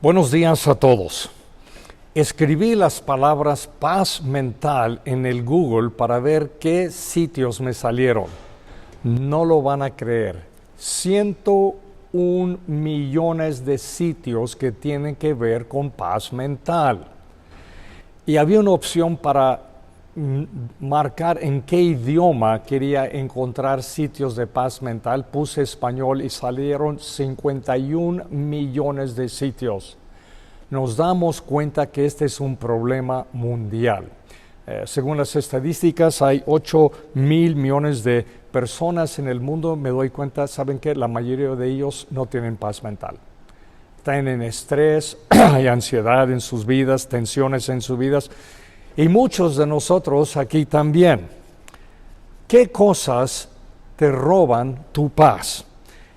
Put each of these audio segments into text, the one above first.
Buenos días a todos. Escribí las palabras paz mental en el Google para ver qué sitios me salieron. No lo van a creer. 101 millones de sitios que tienen que ver con paz mental. Y había una opción para marcar en qué idioma quería encontrar sitios de paz mental. Puse español y salieron 51 millones de sitios. Nos damos cuenta que este es un problema mundial. Según las estadísticas, hay 8,000 millones de personas en el mundo. Me doy cuenta, ¿saben qué? La mayoría de ellos no tienen paz mental. Están en estrés, hay ansiedad en sus vidas, tensiones en sus vidas. Y muchos de nosotros aquí también. ¿Qué cosas te roban tu paz?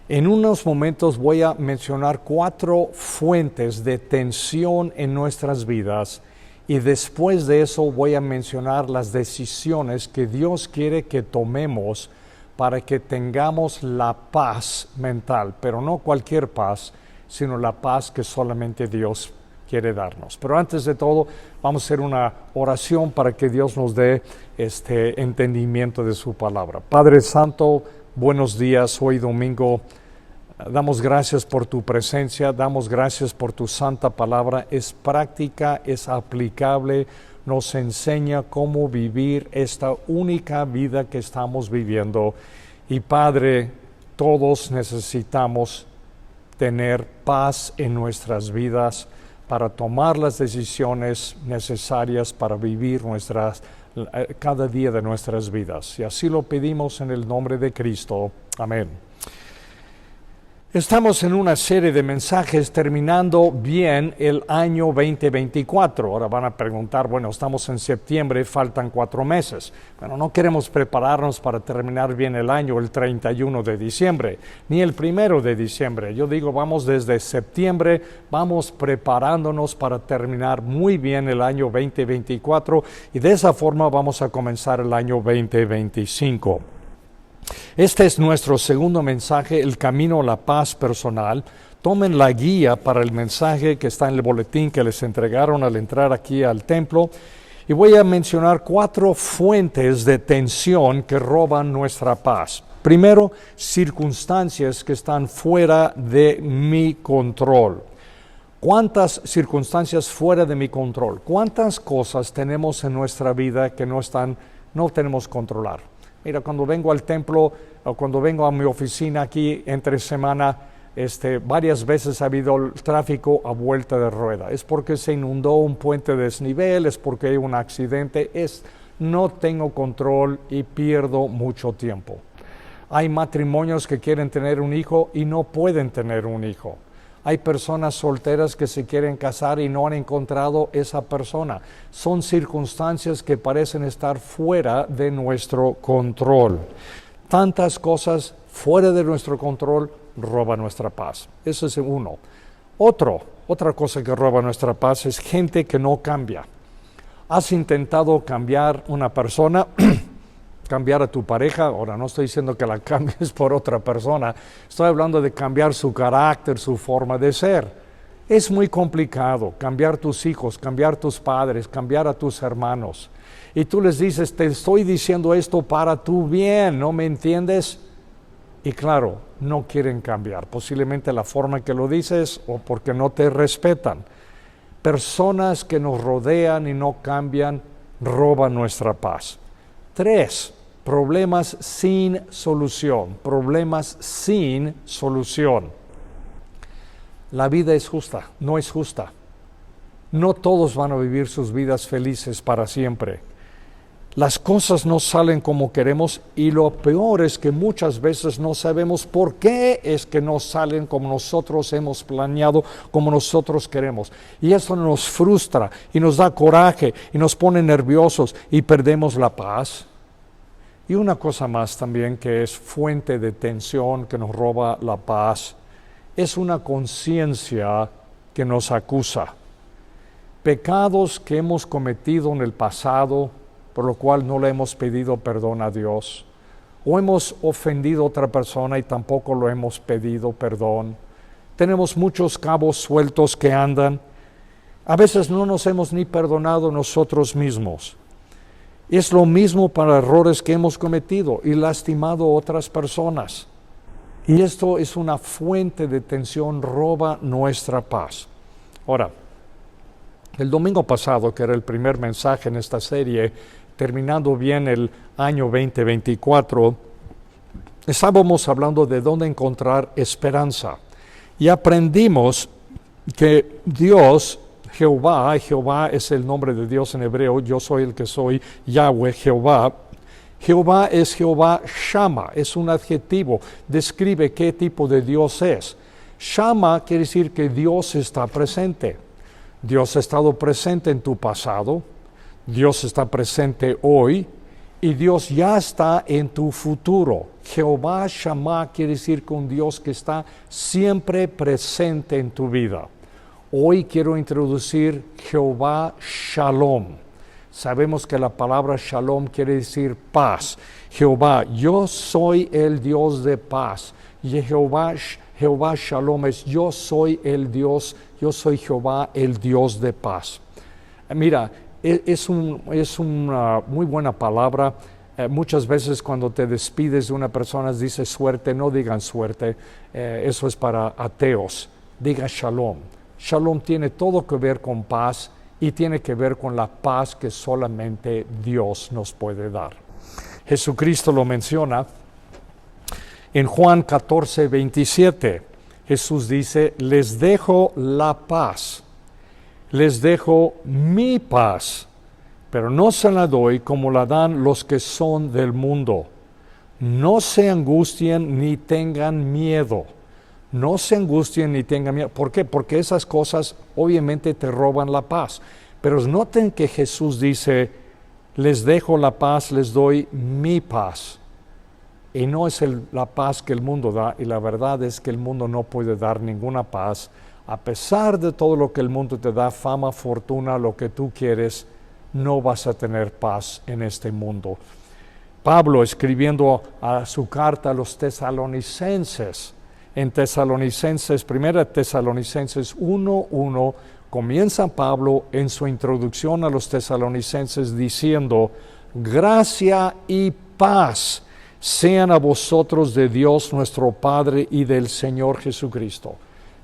En unos momentos voy a mencionar 4 fuentes de tensión en nuestras vidas y después de eso voy a mencionar las decisiones que Dios quiere que tomemos para que tengamos la paz mental, pero no cualquier paz, sino la paz que solamente Dios quiere darnos. Pero antes de todo, vamos a hacer una oración para que Dios nos dé este entendimiento de su palabra. Padre Santo, buenos días, hoy domingo. Damos gracias por tu presencia, damos gracias por tu santa palabra. Es práctica, es aplicable, nos enseña cómo vivir esta única vida que estamos viviendo. Y Padre, todos necesitamos tener paz en nuestras vidas para tomar las decisiones necesarias para vivir cada día de nuestras vidas. Y así lo pedimos en el nombre de Cristo. Amén. Estamos en una serie de mensajes terminando bien el año 2024. Ahora van a preguntar, bueno, estamos en septiembre, faltan 4 meses. Bueno, no queremos prepararnos para terminar bien el año el 31 de diciembre, ni el 1 de diciembre. Yo digo, vamos desde septiembre, vamos preparándonos para terminar muy bien el año 2024 y de esa forma vamos a comenzar el año 2025. Este es nuestro segundo mensaje, el camino a la paz personal. Tomen la guía para el mensaje que está en el boletín que les entregaron al entrar aquí al templo. Y voy a mencionar 4 fuentes de tensión que roban nuestra paz. Primero, circunstancias que están fuera de mi control. ¿Cuántas circunstancias fuera de mi control? ¿Cuántas cosas tenemos en nuestra vida que no tenemos controlar? Mira, cuando vengo al templo o cuando vengo a mi oficina aquí entre semana, varias veces ha habido el tráfico a vuelta de rueda. Es porque se inundó un puente de desnivel, es porque hay un accidente, no tengo control y pierdo mucho tiempo. Hay matrimonios que quieren tener un hijo y no pueden tener un hijo. Hay personas solteras que se quieren casar y no han encontrado esa persona. Son circunstancias que parecen estar fuera de nuestro control. Tantas cosas fuera de nuestro control roban nuestra paz. Eso es uno. Otra cosa que roba nuestra paz es gente que no cambia. ¿Has intentado cambiar una persona? Cambiar a tu pareja, ahora no estoy diciendo que la cambies por otra persona, estoy hablando de cambiar su carácter, su forma de ser. Es muy complicado cambiar tus hijos, cambiar tus padres, cambiar a tus hermanos. Y tú les dices, te estoy diciendo esto para tu bien, ¿no me entiendes? Y claro, no quieren cambiar, posiblemente la forma que lo dices o porque no te respetan. Personas que nos rodean y no cambian, roban nuestra paz. 3, problemas sin solución. Problemas sin solución. La vida es justa, no es justa. No todos van a vivir sus vidas felices para siempre. Las cosas no salen como queremos y lo peor es que muchas veces no sabemos por qué es que no salen como nosotros hemos planeado, como nosotros queremos. Y eso nos frustra y nos da coraje y nos pone nerviosos y perdemos la paz. Y una cosa más también que es fuente de tensión que nos roba la paz, es una conciencia que nos acusa. Pecados que hemos cometido en el pasado, por lo cual no le hemos pedido perdón a Dios, o hemos ofendido a otra persona y tampoco lo hemos pedido perdón. Tenemos muchos cabos sueltos que andan. A veces no nos hemos ni perdonado nosotros mismos. Es lo mismo para errores que hemos cometido y lastimado a otras personas. Y esto es una fuente de tensión, roba nuestra paz. Ahora, el domingo pasado, que era el primer mensaje en esta serie, terminando bien el año 2024, estábamos hablando de dónde encontrar esperanza. Y aprendimos que Dios, Jehová es el nombre de Dios en hebreo, yo soy el que soy, Yahweh, Jehová. Jehová es Jehová Shama, es un adjetivo, describe qué tipo de Dios es. Shama quiere decir que Dios está presente. Dios ha estado presente en tu pasado, Dios está presente hoy y Dios ya está en tu futuro. Jehová Shama quiere decir que un Dios que está siempre presente en tu vida. Hoy quiero introducir Jehová Shalom. Sabemos que la palabra Shalom quiere decir paz. Jehová, yo soy el Dios de paz. Y Jehová Shalom es yo soy el Dios, yo soy Jehová el Dios de paz. Mira, es una muy buena palabra. Muchas veces cuando te despides de una persona dices suerte, no digan suerte, eso es para ateos. Diga Shalom. Shalom tiene todo que ver con paz y tiene que ver con la paz que solamente Dios nos puede dar. Jesucristo lo menciona en Juan 14:27. Jesús dice, les dejo la paz, les dejo mi paz, pero no se la doy como la dan los que son del mundo. No se angustien ni tengan miedo. No se angustien ni tengan miedo. ¿Por qué? Porque esas cosas obviamente te roban la paz. Pero noten que Jesús dice, les dejo la paz, les doy mi paz. Y no es la paz que el mundo da, y la verdad es que el mundo no puede dar ninguna paz. A pesar de todo lo que el mundo te da, fama, fortuna, lo que tú quieres, no vas a tener paz en este mundo. Pablo, escribiendo a su carta a los tesalonicenses, en Tesalonicenses, 1 Tesalonicenses 1:1, comienza Pablo en su introducción a los tesalonicenses diciendo, gracia y paz sean a vosotros de Dios nuestro Padre y del Señor Jesucristo.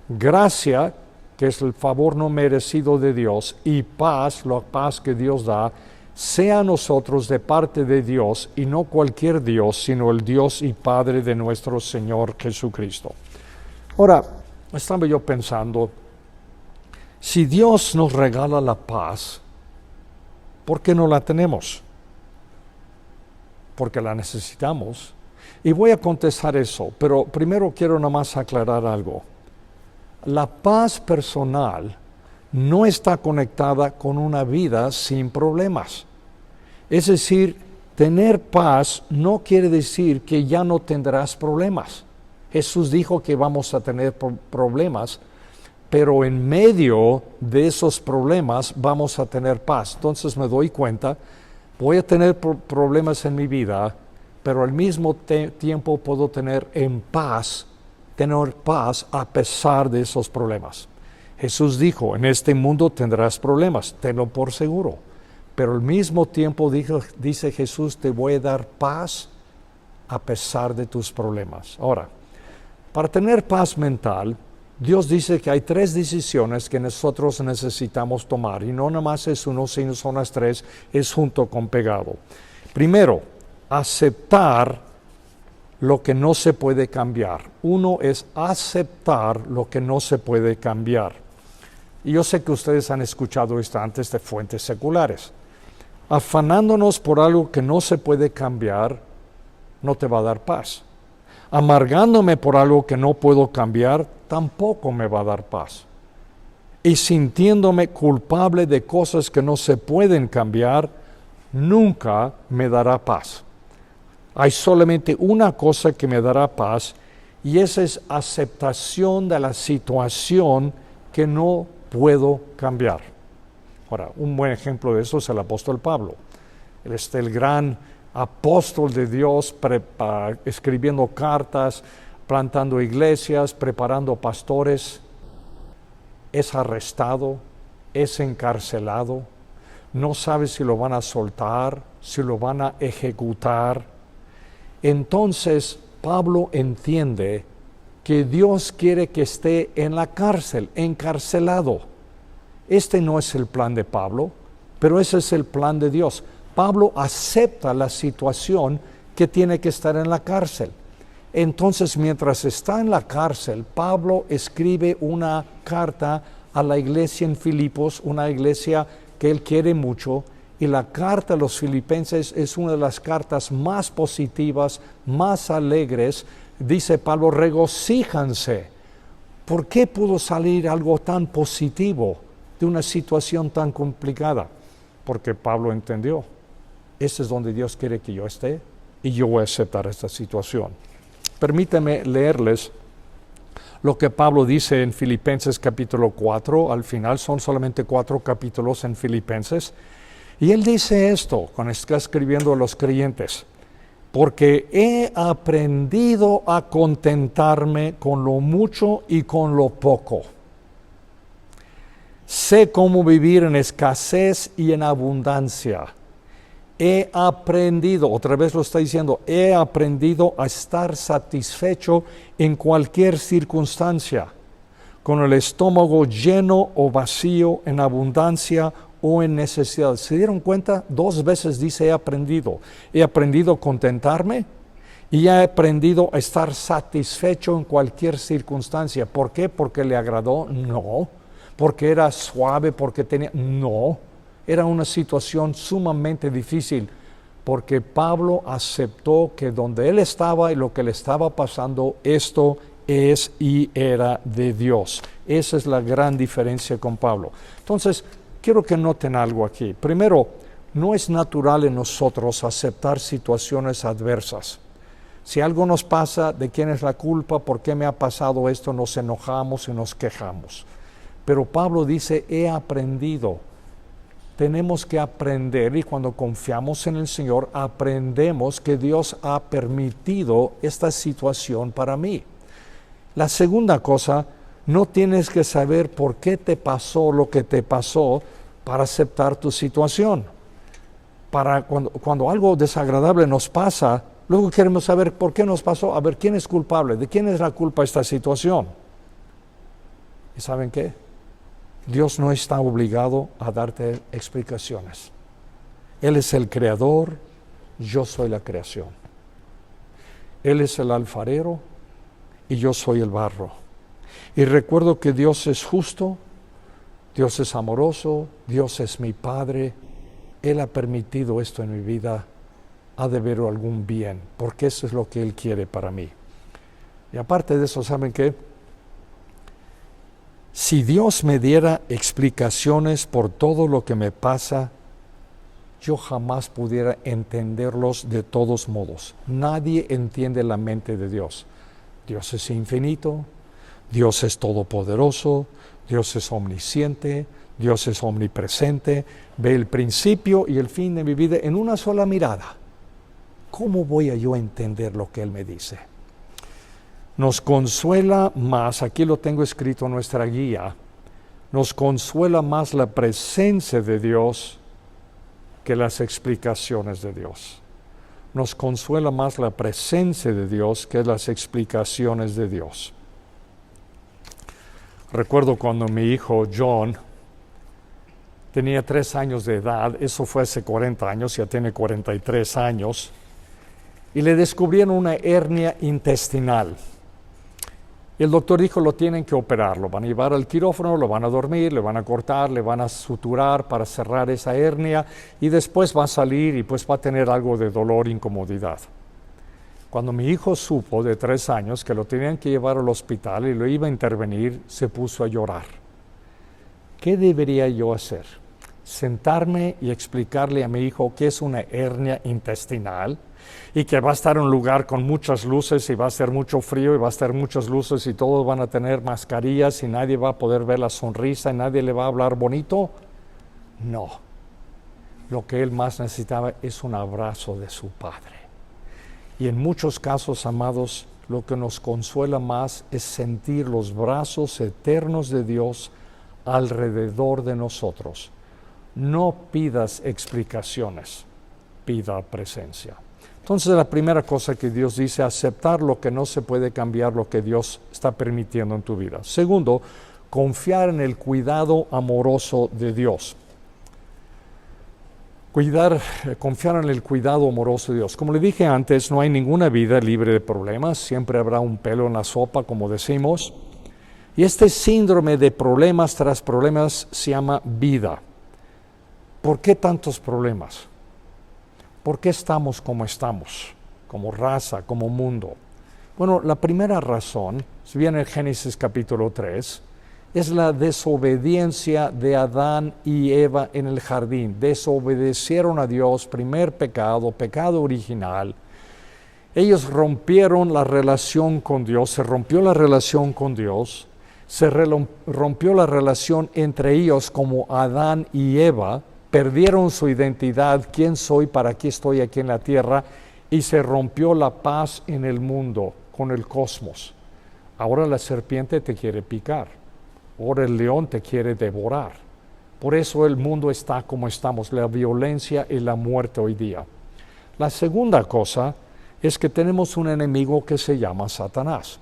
Gracia, que es el favor no merecido de Dios, y paz, la paz que Dios da, sea a nosotros de parte de Dios, y no cualquier Dios, sino el Dios y Padre de nuestro Señor Jesucristo. Ahora, estaba yo pensando, si Dios nos regala la paz, ¿por qué no la tenemos? Porque la necesitamos. Y voy a contestar eso, pero primero quiero nada más aclarar algo. La paz personal no está conectada con una vida sin problemas. Es decir, tener paz no quiere decir que ya no tendrás problemas. Jesús dijo que vamos a tener problemas, pero en medio de esos problemas vamos a tener paz. Entonces me doy cuenta, voy a tener problemas en mi vida, pero al mismo tiempo puedo tener paz a pesar de esos problemas. Jesús dijo, en este mundo tendrás problemas, tenlo por seguro. Pero al mismo tiempo dice Jesús, te voy a dar paz a pesar de tus problemas. Ahora, para tener paz mental, Dios dice que hay 3 decisiones que nosotros necesitamos tomar. Y no nada más es uno, sino son las 3, es junto con pegado. Primero, aceptar lo que no se puede cambiar. Uno es aceptar lo que no se puede cambiar. Y yo sé que ustedes han escuchado esto antes de fuentes seculares. Afanándonos por algo que no se puede cambiar, no te va a dar paz. Amargándome por algo que no puedo cambiar, tampoco me va a dar paz. Y sintiéndome culpable de cosas que no se pueden cambiar, nunca me dará paz. Hay solamente una cosa que me dará paz, y esa es aceptación de la situación que no puedo cambiar. Ahora, un buen ejemplo de eso es el apóstol Pablo. Él es el gran apóstol de Dios, escribiendo cartas plantando iglesias, preparando pastores, es arrestado, es encarcelado, no sabe si lo van a soltar, si lo van a ejecutar. Entonces Pablo entiende que Dios quiere que esté en la cárcel, encarcelado. Este no es el plan de Pablo, pero ese es el plan de Dios. Pablo acepta la situación que tiene que estar en la cárcel. Entonces, mientras está en la cárcel, Pablo escribe una carta a la iglesia en Filipos, una iglesia que él quiere mucho, y la carta a los filipenses es una de las cartas más positivas, más alegres. Dice Pablo, regocíjanse. ¿Por qué pudo salir algo tan positivo de una situación tan complicada? Porque Pablo entendió, ese es donde Dios quiere que yo esté, y yo voy a aceptar esta situación. Permítanme leerles lo que Pablo dice en Filipenses capítulo 4, al final son solamente 4 capítulos en Filipenses, y él dice esto cuando está escribiendo a los creyentes: porque he aprendido a contentarme con lo mucho y con lo poco. Sé cómo vivir en escasez y en abundancia. He aprendido, otra vez lo está diciendo, he aprendido a estar satisfecho en cualquier circunstancia, con el estómago lleno o vacío, en abundancia o en necesidad. ¿Se dieron cuenta? 2 veces dice he aprendido. He aprendido a contentarme y he aprendido a estar satisfecho en cualquier circunstancia. ¿Por qué? ¿Porque le agradó? No. ¿Porque era suave? ¿Porque tenía? No. Era una situación sumamente difícil, porque Pablo aceptó que donde él estaba y lo que le estaba pasando, esto es y era de Dios. Esa es la gran diferencia con Pablo. Entonces, quiero que noten algo aquí. Primero, no es natural en nosotros aceptar situaciones adversas. Si algo nos pasa, ¿de quién es la culpa? ¿Por qué me ha pasado esto? Nos enojamos y nos quejamos. Pero Pablo dice, he aprendido. Tenemos que aprender, y cuando confiamos en el Señor, aprendemos que Dios ha permitido esta situación para mí. La segunda cosa, no tienes que saber por qué te pasó lo que te pasó para aceptar tu situación. Cuando algo desagradable nos pasa, luego queremos saber por qué nos pasó, a ver quién es culpable, de quién es la culpa de esta situación. ¿Y saben qué? Dios no está obligado a darte explicaciones. Él es el creador, yo soy la creación. Él es el alfarero y yo soy el barro. Y recuerdo que Dios es justo, Dios es amoroso, Dios es mi Padre. Él ha permitido esto en mi vida, ha de ver algún bien, porque eso es lo que Él quiere para mí. Y aparte de eso, ¿saben qué? Si Dios me diera explicaciones por todo lo que me pasa, yo jamás pudiera entenderlos de todos modos. Nadie entiende la mente de Dios. Dios es infinito, Dios es todopoderoso, Dios es omnisciente, Dios es omnipresente, ve el principio y el fin de mi vida en una sola mirada. ¿Cómo voy a yo entender lo que Él me dice? Nos consuela más, aquí lo tengo escrito en nuestra guía, nos consuela más la presencia de Dios que las explicaciones de Dios. Nos consuela más la presencia de Dios que las explicaciones de Dios. Recuerdo cuando mi hijo John tenía 3 años de edad, eso fue hace 40 años, ya tiene 43 años, y le descubrieron una hernia intestinal. El doctor dijo, lo tienen que operar, lo van a llevar al quirófano, lo van a dormir, le van a cortar, le van a suturar para cerrar esa hernia y después va a salir y pues va a tener algo de dolor e incomodidad. Cuando mi hijo supo de 3 años que lo tenían que llevar al hospital y lo iba a intervenir, se puso a llorar. ¿Qué debería yo hacer? ¿Sentarme y explicarle a mi hijo qué es una hernia intestinal? Y que va a estar en un lugar con muchas luces y va a hacer mucho frío y va a estar muchas luces y todos van a tener mascarillas y nadie va a poder ver la sonrisa y nadie le va a hablar bonito? No. Lo que él más necesitaba es un abrazo de su padre. Y en muchos casos, amados, lo que nos consuela más es sentir los brazos eternos de Dios alrededor de nosotros. No pidas explicaciones, pida presencia. Entonces la primera cosa que Dios dice, aceptar lo que no se puede cambiar, lo que Dios está permitiendo en tu vida. Segundo, confiar en el cuidado amoroso de Dios. Confiar en el cuidado amoroso de Dios. Como le dije antes, no hay ninguna vida libre de problemas, siempre habrá un pelo en la sopa, como decimos. Y este síndrome de problemas tras problemas se llama vida. ¿Por qué tantos problemas? ¿Por qué estamos como estamos? Como raza, como mundo. Bueno, la primera razón, si viene en Génesis capítulo 3, es la desobediencia de Adán y Eva en el jardín. Desobedecieron a Dios, primer pecado, pecado original. Ellos rompieron la relación con Dios, se rompió la relación con Dios, se rompió la relación entre ellos como Adán y Eva, perdieron su identidad, quién soy, para qué estoy aquí en la tierra, y se rompió la paz en el mundo, con el cosmos. Ahora la serpiente te quiere picar. Ahora el león te quiere devorar. Por eso el mundo está como estamos, la violencia y la muerte hoy día. La segunda cosa es que tenemos un enemigo que se llama Satanás.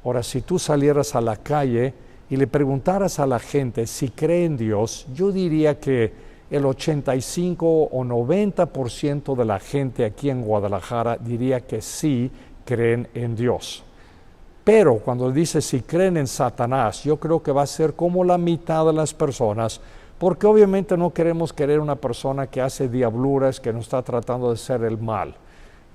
Ahora, si tú salieras a la calle y le preguntaras a la gente si cree en Dios, yo diría que el 85 o 90% de la gente aquí en Guadalajara diría que sí creen en Dios. Pero cuando dice si creen en Satanás, yo creo que va a ser como la mitad de las personas, porque obviamente no queremos querer una persona que hace diabluras, que nos está tratando de hacer el mal.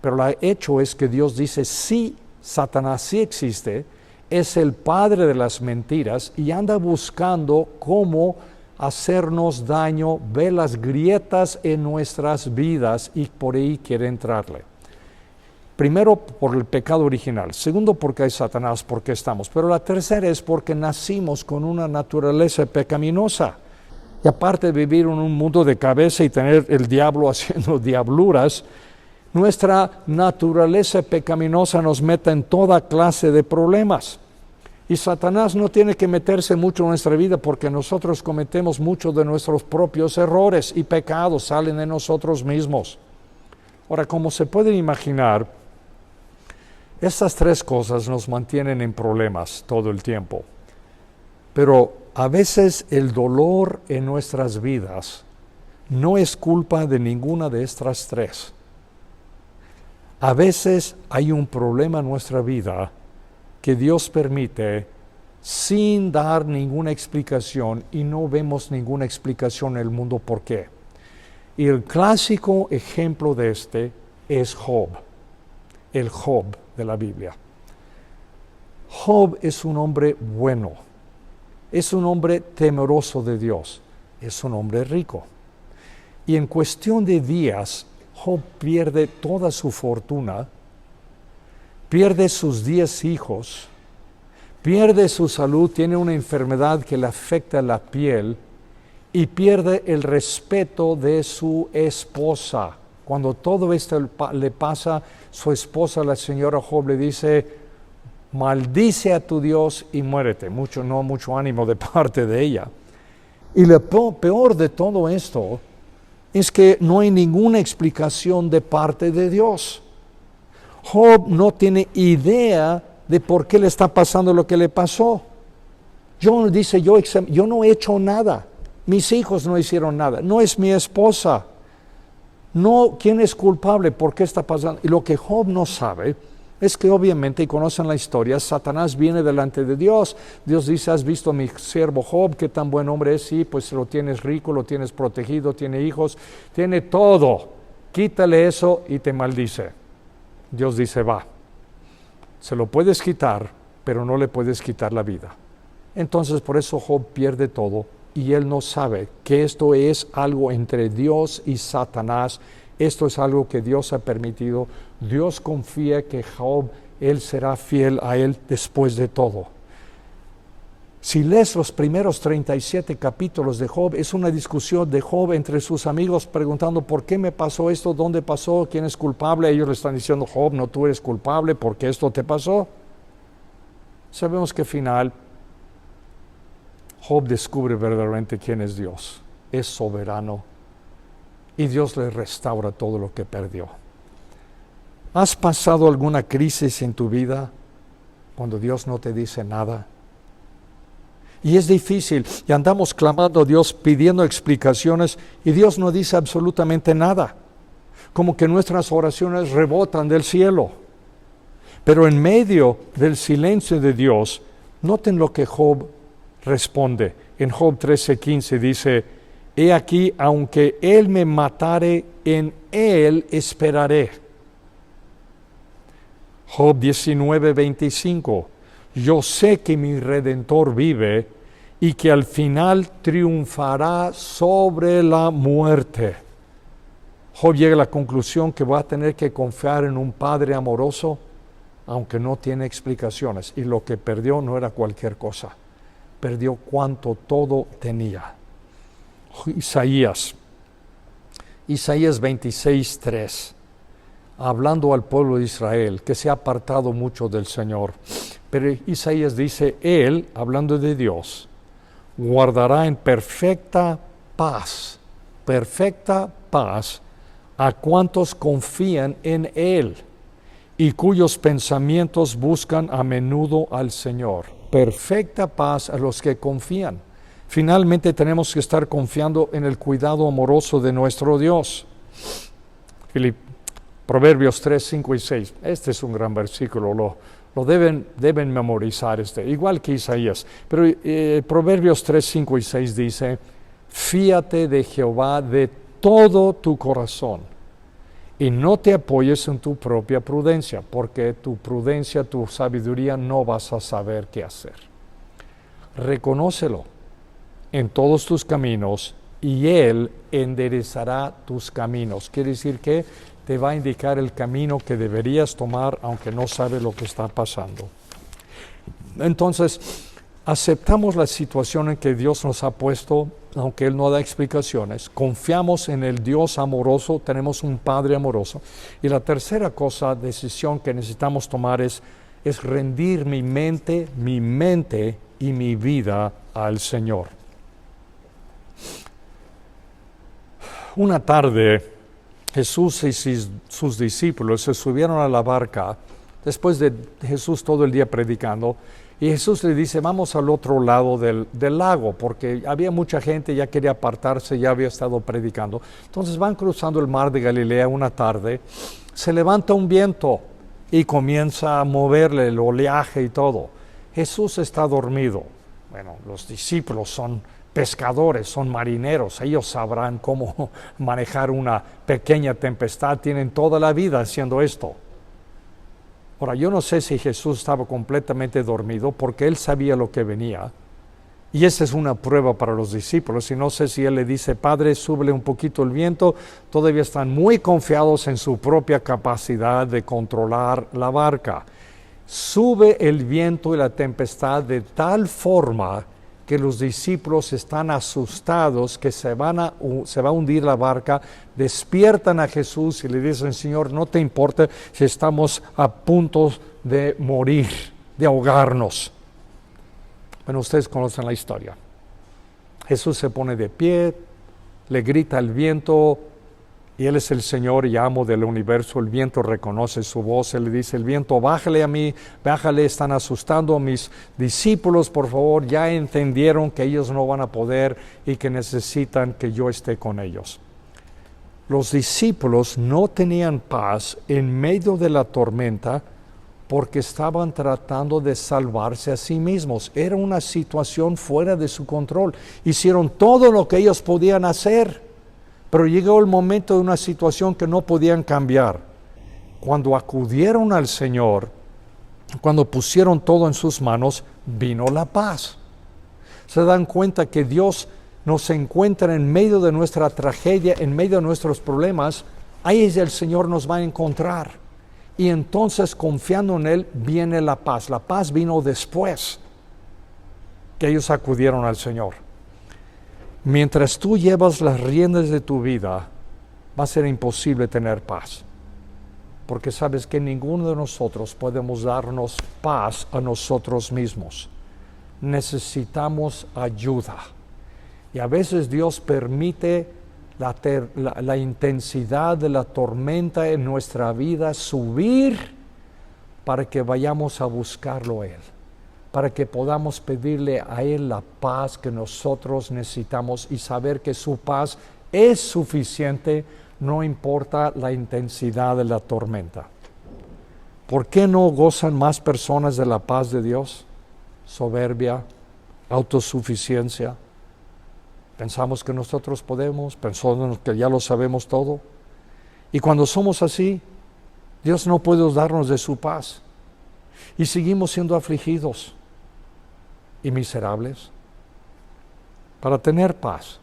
Pero el hecho es que Dios dice, sí, Satanás sí existe, es el padre de las mentiras y anda buscando cómo hacernos daño, ve las grietas en nuestras vidas y por ahí quiere entrarle. Primero, por el pecado original. Segundo, porque hay Satanás, porque estamos. Pero la tercera es porque nacimos con una naturaleza pecaminosa. Y aparte de vivir en un mundo de cabeza y tener el diablo haciendo diabluras, nuestra naturaleza pecaminosa nos mete en toda clase de problemas. Y Satanás no tiene que meterse mucho en nuestra vida porque nosotros cometemos muchos de nuestros propios errores y pecados salen de nosotros mismos. Ahora, como se pueden imaginar, estas tres cosas nos mantienen en problemas todo el tiempo. Pero a veces el dolor en nuestras vidas no es culpa de ninguna de estas tres. A veces hay un problema en nuestra vida que Dios permite sin dar ninguna explicación y no vemos ninguna explicación en el mundo por qué. Y el clásico ejemplo de este es Job, el Job de la Biblia. Job es un hombre bueno, es un hombre temeroso de Dios, es un hombre rico. Y en cuestión de días, Job pierde toda su fortuna, pierde sus 10 hijos, pierde su salud, tiene una enfermedad que le afecta la piel y pierde el respeto de su esposa. Cuando todo esto le pasa, su esposa, la señora Job, le dice, maldice a tu Dios y muérete. No mucho ánimo de parte de ella. Y lo peor de todo esto es que no hay ninguna explicación de parte de Dios. Job no tiene idea de por qué le está pasando lo que le pasó. John dice, yo no he hecho nada. Mis hijos no hicieron nada. No es mi esposa. No, ¿quién es culpable? ¿Por qué está pasando? Y lo que Job no sabe es que obviamente, y conocen la historia, Satanás viene delante de Dios. Dios dice, ¿has visto a mi siervo Job? ¿Qué tan buen hombre es? Sí, pues lo tienes rico, lo tienes protegido, tiene hijos, tiene todo. Quítale eso y te maldice. Dios dice, va. Se lo puedes quitar, pero no le puedes quitar la vida. Entonces, por eso Job pierde todo. Y él no sabe que esto es algo entre Dios y Satanás. Esto es algo que Dios ha permitido. Dios confía que Job, él será fiel a él después de todo. Si lees los primeros 37 capítulos de Job, es una discusión de Job entre sus amigos preguntando ¿por qué me pasó esto? ¿Dónde pasó? ¿Quién es culpable? Ellos le están diciendo, Job, no, tú eres culpable porque esto te pasó. Sabemos que al final Job descubre verdaderamente quién es Dios. Es soberano y Dios le restaura todo lo que perdió. ¿Has pasado alguna crisis en tu vida cuando Dios no te dice nada? Y es difícil, y andamos clamando a Dios, pidiendo explicaciones, y Dios no dice absolutamente nada. Como que nuestras oraciones rebotan del cielo. Pero en medio del silencio de Dios, noten lo que Job responde. En Job 13:15 dice, he aquí, aunque Él me matare, en Él esperaré. Job 19:25, yo sé que mi Redentor vive y que al final triunfará sobre la muerte. Job llega a la conclusión que va a tener que confiar en un Padre amoroso, aunque no tiene explicaciones. Y lo que perdió no era cualquier cosa. Perdió cuanto todo tenía. Isaías 26:3, hablando al pueblo de Israel, que se ha apartado mucho del Señor. Pero Isaías dice, Él, hablando de Dios, guardará en perfecta paz a cuantos confían en Él y cuyos pensamientos buscan a menudo al Señor. Perfecta paz a los que confían. Finalmente tenemos que estar confiando en el cuidado amoroso de nuestro Dios. Proverbios 3, 5 y 6. Este es un gran versículo, lo deben memorizar, igual que Isaías. Pero Proverbios 3, 5 y 6 dice, fíate de Jehová de todo tu corazón y no te apoyes en tu propia prudencia, porque tu prudencia, tu sabiduría no vas a saber qué hacer. Reconócelo en todos tus caminos y Él enderezará tus caminos. Quiere decir que te va a indicar el camino que deberías tomar, aunque no sabes lo que está pasando. Entonces, aceptamos la situación en que Dios nos ha puesto, aunque Él no da explicaciones. Confiamos en el Dios amoroso, tenemos un Padre amoroso. Y la tercera decisión que necesitamos tomar es rendir mi mente y mi vida al Señor. Una tarde, Jesús y sus discípulos se subieron a la barca, después de Jesús todo el día predicando, y Jesús le dice, vamos al otro lado del lago, porque había mucha gente, ya quería apartarse, ya había estado predicando. Entonces van cruzando el mar de Galilea una tarde, se levanta un viento y comienza a moverle el oleaje y todo. Jesús está dormido. Bueno, los discípulos son pescadores, son marineros, ellos sabrán cómo manejar una pequeña tempestad, tienen toda la vida haciendo esto. Ahora, yo no sé si Jesús estaba completamente dormido porque Él sabía lo que venía, y esa es una prueba para los discípulos, y no sé si Él le dice, Padre, súbele un poquito el viento, todavía están muy confiados en su propia capacidad de controlar la barca. Sube el viento y la tempestad de tal forma que los discípulos están asustados, que se va a hundir la barca, despiertan a Jesús y le dicen, Señor, ¿no te importa si estamos a punto de morir, de ahogarnos? Bueno, ustedes conocen la historia. Jesús se pone de pie, le grita al viento, y Él es el Señor y amo del universo. El viento reconoce su voz. Él le dice, el viento, bájale a mí, bájale, están asustando a mis discípulos, por favor. Ya entendieron que ellos no van a poder y que necesitan que yo esté con ellos. Los discípulos no tenían paz en medio de la tormenta porque estaban tratando de salvarse a sí mismos. Era una situación fuera de su control. Hicieron todo lo que ellos podían hacer. Pero llegó el momento de una situación que no podían cambiar. Cuando acudieron al Señor, cuando pusieron todo en sus manos, vino la paz. Se dan cuenta que Dios nos encuentra en medio de nuestra tragedia, en medio de nuestros problemas. Ahí es el Señor nos va a encontrar. Y entonces, confiando en Él, viene la paz. La paz vino después. que ellos acudieron al Señor. Mientras tú llevas las riendas de tu vida, va a ser imposible tener paz. Porque sabes que ninguno de nosotros podemos darnos paz a nosotros mismos. Necesitamos ayuda. Y a veces Dios permite la intensidad de la tormenta en nuestra vida subir para que vayamos a buscarlo a Él, para que podamos pedirle a Él la paz que nosotros necesitamos y saber que su paz es suficiente, no importa la intensidad de la tormenta. ¿Por qué no gozan más personas de la paz de Dios? Soberbia, autosuficiencia. Pensamos que nosotros podemos, pensamos que ya lo sabemos todo. Y cuando somos así, Dios no puede darnos de su paz. Y seguimos siendo afligidos y miserables. Para tener paz,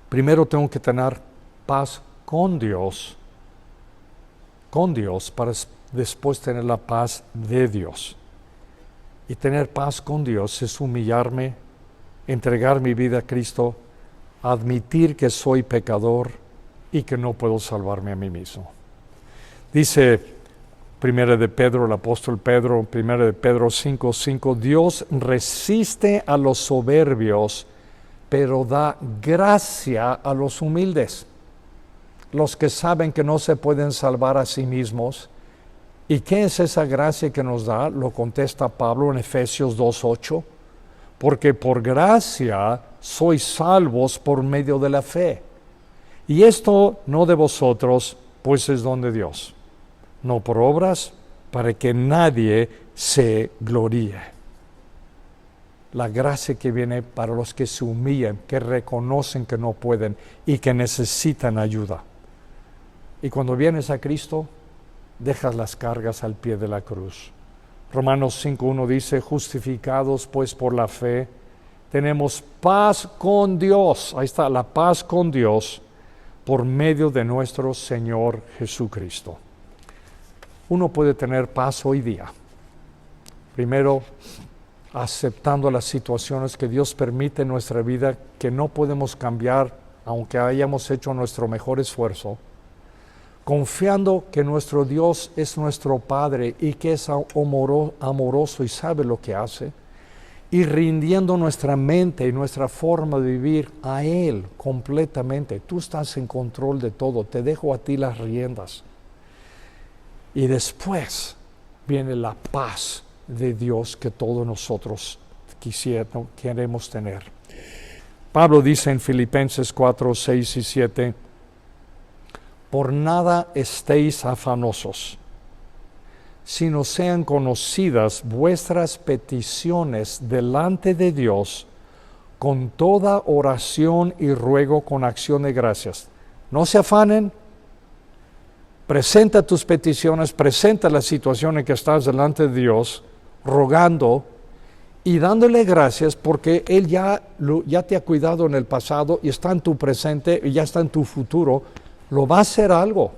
primero tengo que tener paz con Dios para después tener la paz de Dios. Y tener paz con Dios es humillarme, entregar mi vida a Cristo, admitir que soy pecador y que no puedo salvarme a mí mismo. Dice Primera de Pedro, el apóstol Pedro, Primera de Pedro 5:5, Dios resiste a los soberbios, pero da gracia a los humildes. Los que saben que no se pueden salvar a sí mismos. ¿Y qué es esa gracia que nos da? Lo contesta Pablo en Efesios 2:8. Porque por gracia sois salvos por medio de la fe. Y esto no de vosotros, pues es don de Dios. No por obras, para que nadie se gloríe. La gracia que viene para los que se humillan, que reconocen que no pueden y que necesitan ayuda. Y cuando vienes a Cristo, dejas las cargas al pie de la cruz. Romanos 5:1 dice, justificados pues por la fe, tenemos paz con Dios. Ahí está, la paz con Dios por medio de nuestro Señor Jesucristo. Uno puede tener paz hoy día. Primero, aceptando las situaciones que Dios permite en nuestra vida, que no podemos cambiar, aunque hayamos hecho nuestro mejor esfuerzo. Confiando que nuestro Dios es nuestro Padre y que es amoroso y sabe lo que hace, y rindiendo nuestra mente y nuestra forma de vivir a Él completamente. Tú estás en control de todo, te dejo a ti las riendas. Y después viene la paz de Dios que todos nosotros queremos tener. Pablo dice en Filipenses 4:6 y 7, por nada estéis afanosos, sino sean conocidas vuestras peticiones delante de Dios con toda oración y ruego con acción de gracias. No se afanen, presenta tus peticiones, presenta la situación en que estás delante de Dios, rogando y dándole gracias porque Él ya te ha cuidado en el pasado y está en tu presente y ya está en tu futuro. Lo va a hacer algo.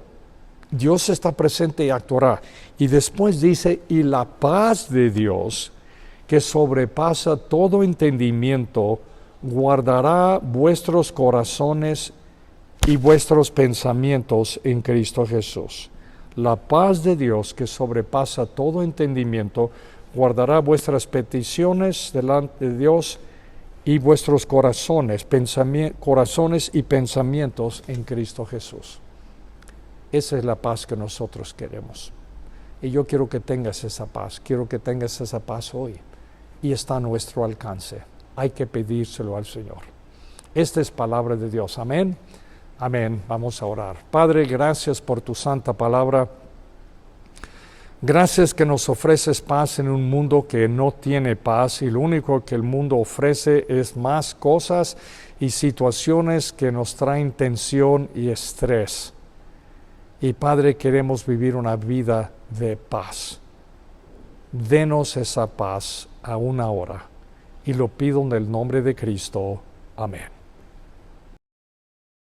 Dios está presente y actuará. Y después dice, y la paz de Dios, que sobrepasa todo entendimiento, guardará vuestros corazones y vuestros pensamientos en Cristo Jesús. La paz de Dios, que sobrepasa todo entendimiento, guardará vuestras peticiones delante de Dios y vuestros corazones y pensamientos en Cristo Jesús. Esa es la paz que nosotros queremos. Y yo quiero que tengas esa paz, quiero que tengas esa paz hoy. Y está a nuestro alcance. Hay que pedírselo al Señor. Esta es palabra de Dios. Amén. Amén. Vamos a orar. Padre, gracias por tu santa palabra. Gracias que nos ofreces paz en un mundo que no tiene paz y lo único que el mundo ofrece es más cosas y situaciones que nos traen tensión y estrés. Y Padre, queremos vivir una vida de paz. Denos esa paz aún ahora y lo pido en el nombre de Cristo. Amén.